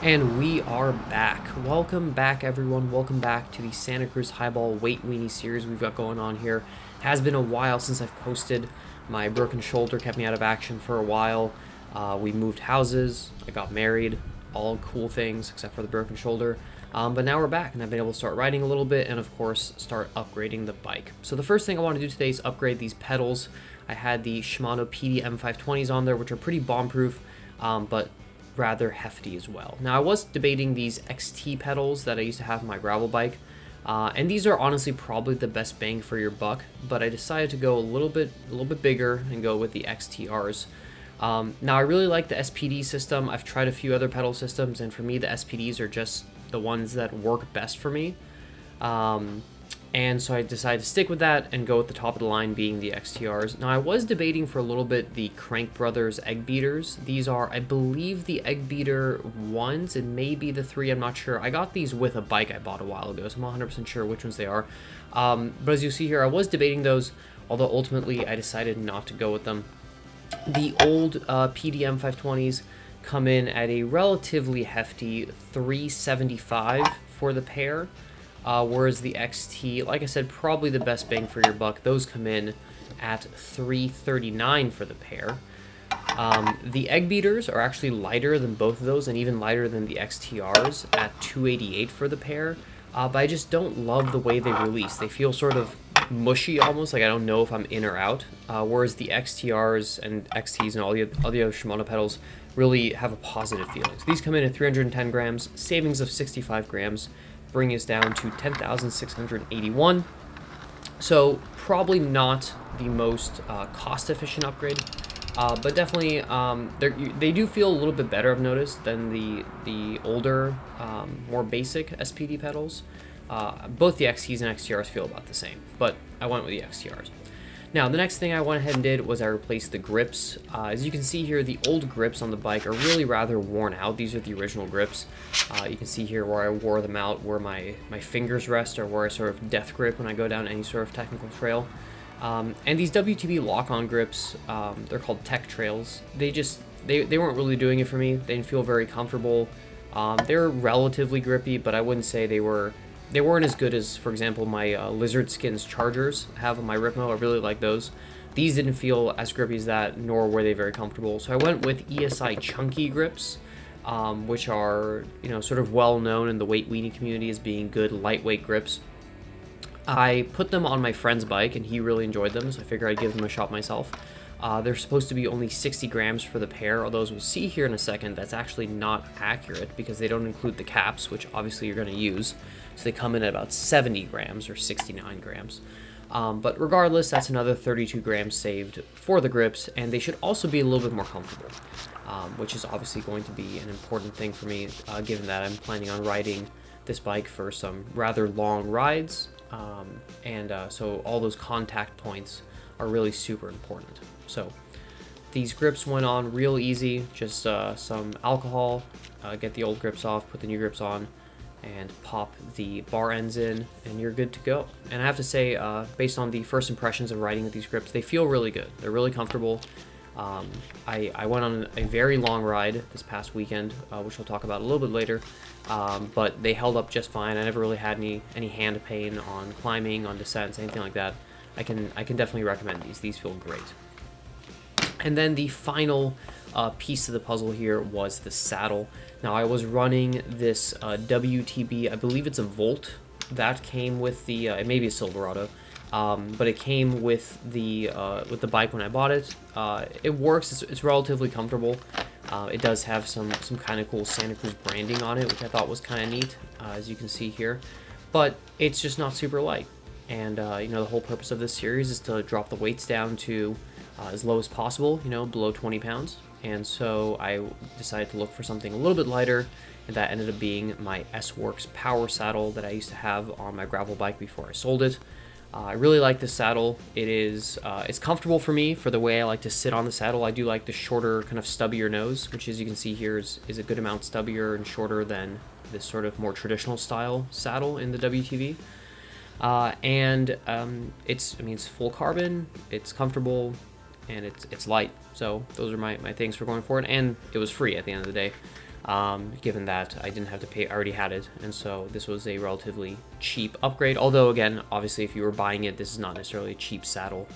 And we are back. Welcome back, everyone. Welcome back to the Santa Cruz Highball Weight Weenie series we've got going on here. Has been a while since I've posted. My broken shoulder kept me out of action for a while. We moved houses. I got married. All cool things except for the broken shoulder. But now we're back, and I've been able to start riding a little bit and, of course, start upgrading the bike. So the first thing I want to do today is upgrade these pedals. I had the Shimano PD M520s on there, which are pretty bomb-proof, but rather hefty as well. Now, I was debating these XT pedals that I used to have on my gravel bike, and these are honestly probably the best bang for your buck, but I decided to go a little bit bigger and go with the XTRs. Now, I really like the SPD system. I've tried a few other pedal systems, and for me, the SPDs are just the ones that work best for me. And so I decided to stick with that and go with the top of the line being the XTRs. Now, I was debating for a little bit the Crank Brothers Egg Beaters. These are, I believe, the Egg Beater 1s. It may be the 3, I'm not sure. I got these with a bike I bought a while ago, so I'm not 100% sure which ones they are. But as you see here, I was debating those, although ultimately I decided not to go with them. The old PDM 520s come in at a relatively hefty $375 for the pair. Whereas the XT, like I said, probably the best bang for your buck. Those come in at $339 for the pair. The Egg Beaters are actually lighter than both of those, and even lighter than the XTRs at $288 for the pair. But I just don't love the way they release. They feel sort of mushy almost, like I don't know if I'm in or out. Whereas the XTRs and XTs and all the other Shimano pedals really have a positive feeling. So these come in at 310 grams, savings of 65 grams. Bringing us down to 10,681. So probably not the most cost-efficient upgrade, but definitely they do feel a little bit better, I've noticed, than the older, more basic SPD pedals. Both the XTs and XTRs feel about the same, but I went with the XTRs. Now, the next thing I went ahead and did was I replaced the grips. As you can see here, the old grips on the bike are really rather worn out. These are the original grips. You can see here where I wore them out, where my fingers rest, or where I sort of death grip when I go down any sort of technical trail. And these WTB lock-on grips, they're called Tech Trails. They weren't really doing it for me. They didn't feel very comfortable. They're relatively grippy, but I wouldn't say they weren't as good as, for example, my Lizard Skins Chargers have on my Ripmo. I really like those. These didn't feel as grippy as that, nor were they very comfortable. So I went with ESI Chunky Grips, which are, sort of well known in the weight weenie community as being good lightweight grips. I put them on my friend's bike, and he really enjoyed them, so I figured I'd give them a shot myself. They're supposed to be only 60 grams for the pair, although as we'll see here in a second, that's actually not accurate because they don't include the caps, which obviously you're going to use. So they come in at about 70 grams or 69 grams. But regardless, that's another 32 grams saved for the grips, and they should also be a little bit more comfortable, which is obviously going to be an important thing for me, given that I'm planning on riding this bike for some rather long rides, so all those contact points are really super important. So these grips went on real easy, just some alcohol, get the old grips off, put the new grips on, and pop the bar ends in, and you're good to go. And I have to say, based on the first impressions of riding with these grips, they feel really good. They're really comfortable. I went on a very long ride this past weekend, which we'll talk about a little bit later, but they held up just fine. I never really had any hand pain on climbing, on descents, anything like that. I can definitely recommend these. These feel great. And then the final piece of the puzzle here was the saddle. Now, I was running this WTB, I believe it's a Volt, that came with the, it may be a Silverado, but it came with the bike when I bought it. It works, it's relatively comfortable. It does have some kind of cool Santa Cruz branding on it, which I thought was kind of neat, as you can see here. But it's just not super light. And, the whole purpose of this series is to drop the weights down to as low as possible, below 20 pounds. And so I decided to look for something a little bit lighter, and that ended up being my S-Works Power Saddle that I used to have on my gravel bike before I sold it. I really like this saddle. It's comfortable for me for the way I like to sit on the saddle. I do like the shorter, kind of stubbier nose, which, as you can see here, is a good amount stubbier and shorter than this sort of more traditional style saddle in the WTV. It's full carbon, it's comfortable, and it's light. So those are my things for going forward, and it was free at the end of the day. given that I didn't have to pay, I already had it, and so this was a relatively cheap upgrade. Although, again, obviously, if you were buying it, this is not necessarily a cheap saddle,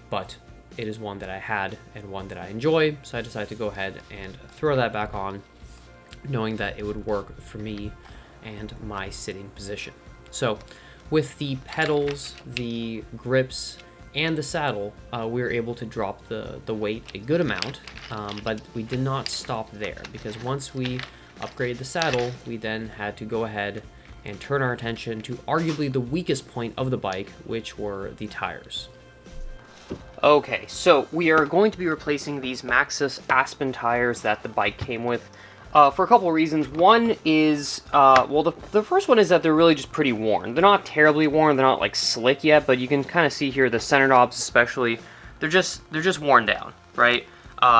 but it is one that I had and one that I enjoy, so I decided to go ahead and throw that back on, knowing that it would work for me and my sitting position. So, with the pedals, the grips, and the saddle, we were able to drop the weight a good amount, but we did not stop there, because once we upgraded the saddle, we then had to go ahead and turn our attention to arguably the weakest point of the bike, which were the tires. Okay, so we are going to be replacing these Maxxis Aspen tires that the bike came with, for a couple of reasons. One is, well, the first one is that they're really just pretty worn. They're not terribly worn, they're not like slick yet, but you can kind of see here the center knobs especially, they're just worn down, right?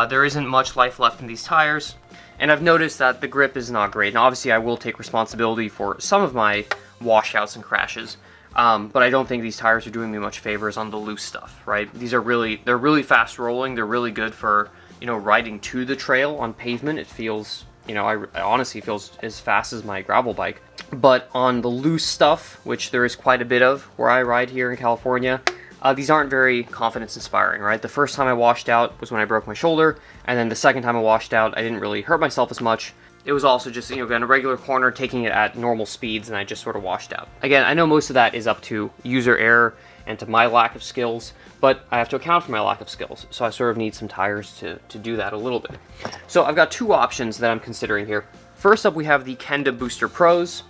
There isn't much life left in these tires, and I've noticed that the grip is not great. And obviously I will take responsibility for some of my washouts and crashes, but I don't think these tires are doing me much favors on the loose stuff, right? They're really fast rolling, they're really good for, you know, riding to the trail on pavement. It feels, you know, I honestly feels as fast as my gravel bike. But on the loose stuff, which there is quite a bit of where I ride here in California, these aren't very confidence-inspiring, right? The first time I washed out was when I broke my shoulder, and then the second time I washed out, I didn't really hurt myself as much. It was also just, you know, in a regular corner, taking it at normal speeds, and I just sort of washed out. Again, I know most of that is up to user error and to my lack of skills, but I have to account for my lack of skills, so I sort of need some tires to do that a little bit. So I've got two options that I'm considering here. First up, we have the Kenda Booster Pros,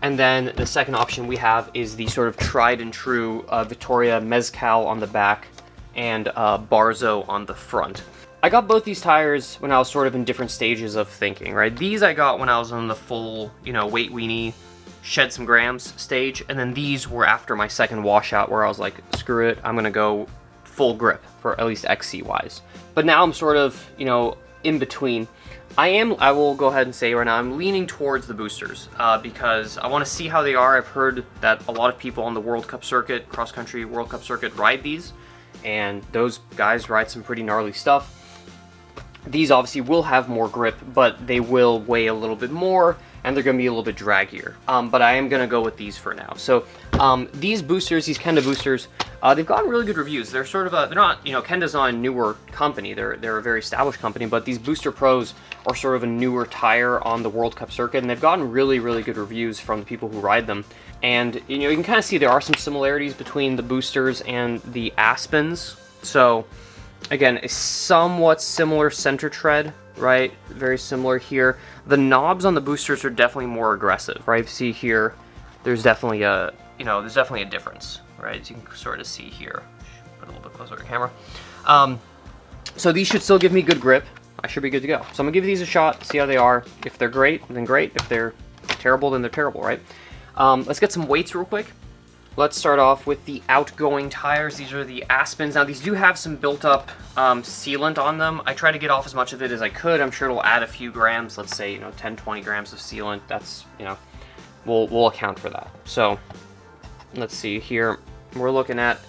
and then the second option we have is the sort of tried and true Vittoria Mezcal on the back and Barzo on the front. I got both these tires when I was sort of in different stages of thinking, right? These I got when I was on the full, you know, weight weenie, shed some grams stage, and then these were after my second washout where I was like, screw it, I'm gonna go full grip for at least XC wise. But now I'm sort of, you know, in between. I will go ahead and say right now, I'm leaning towards the boosters because I want to see how they are. I've heard that a lot of people on the World Cup circuit, cross-country World Cup circuit, ride these, and those guys ride some pretty gnarly stuff. These obviously will have more grip, but they will weigh a little bit more, and they're going to be a little bit draggier. But I am going to go with these for now. So these boosters, these Kenda boosters, they've gotten really good reviews. They're sort of they're not, you know, Kenda's not a newer company. They're a very established company, but these Booster Pros are sort of a newer tire on the World Cup circuit, and they've gotten really, really good reviews from the people who ride them. And, you know, you can kind of see there are some similarities between the boosters and the Aspens. So, again, a somewhat similar center tread, right? Very similar here. The knobs on the boosters are definitely more aggressive, right? See here, there's definitely a, you know, there's definitely a difference, right? As you can sort of see here. Put a little bit closer to the camera. So these should still give me good grip. I should be good to go. So I'm gonna give these a shot, see how they are. If they're great, then great. If they're terrible, then they're terrible, right? Let's get some weights real quick. Let's start off with the outgoing tires. These are the Aspens. Now, these do have some built-up sealant on them. I try to get off as much of it as I could. I'm sure it'll add a few grams. Let's say, you know, 10, 20 grams of sealant. That's, you know, we'll account for that. So, let's see here. We're looking at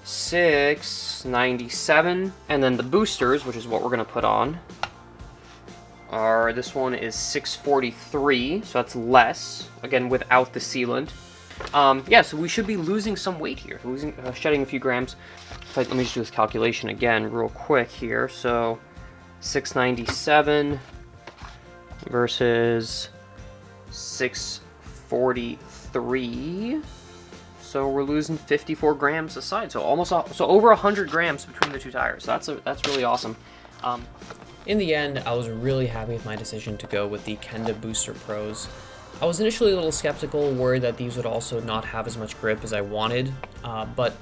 697. And then the boosters, which is what we're going to put on, this one is 643. So that's less, again, without the sealant. Yeah, so we should be losing some weight here, shedding a few grams. Let me just do this calculation again real quick here. So 697 versus 643. So we're losing 54 grams a side. So over 100 grams between the two tires. So that's really awesome. In the end, I was really happy with my decision to go with the Kenda Booster Pros. I was initially a little skeptical, worried that these would also not have as much grip as I wanted, but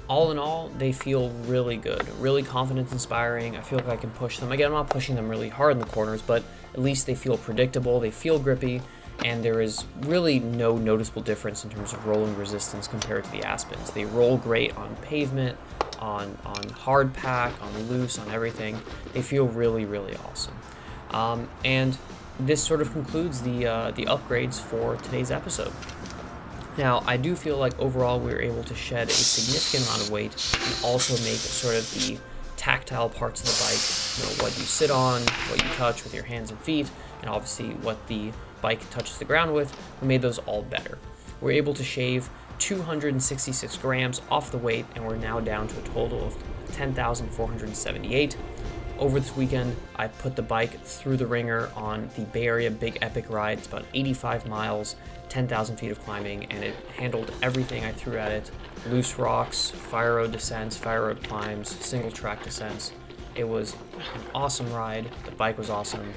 all in all, they feel really good, really confidence-inspiring. I feel like I can push them. Again, I'm not pushing them really hard in the corners, but at least they feel predictable, they feel grippy, and there is really no noticeable difference in terms of rolling resistance compared to the Aspens. They roll great on pavement, on hard pack, on loose, on everything. They feel really, really awesome. And this sort of concludes the upgrades for today's episode. Now, I do feel like overall we were able to shed a significant amount of weight and also make sort of the tactile parts of the bike, you know, what you sit on, what you touch with your hands and feet, and obviously what the bike touches the ground with, we made those all better. We're able to shave 266 grams off the weight, and we're now down to a total of 10,478. Over this weekend, I put the bike through the ringer on the Bay Area Big Epic ride. It's about 85 miles, 10,000 feet of climbing, and it handled everything I threw at it. Loose rocks, fire road descents, fire road climbs, single track descents. It was an awesome ride. The bike was awesome,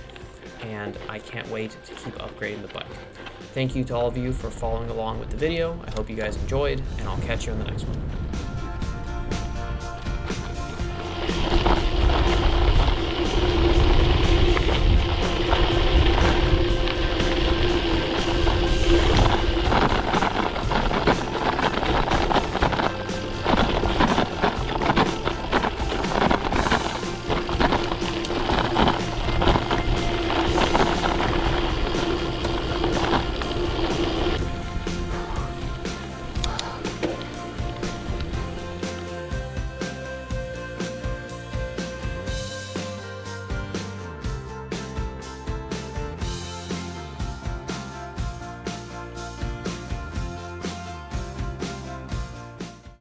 and I can't wait to keep upgrading the bike. Thank you to all of you for following along with the video. I hope you guys enjoyed, and I'll catch you in the next one.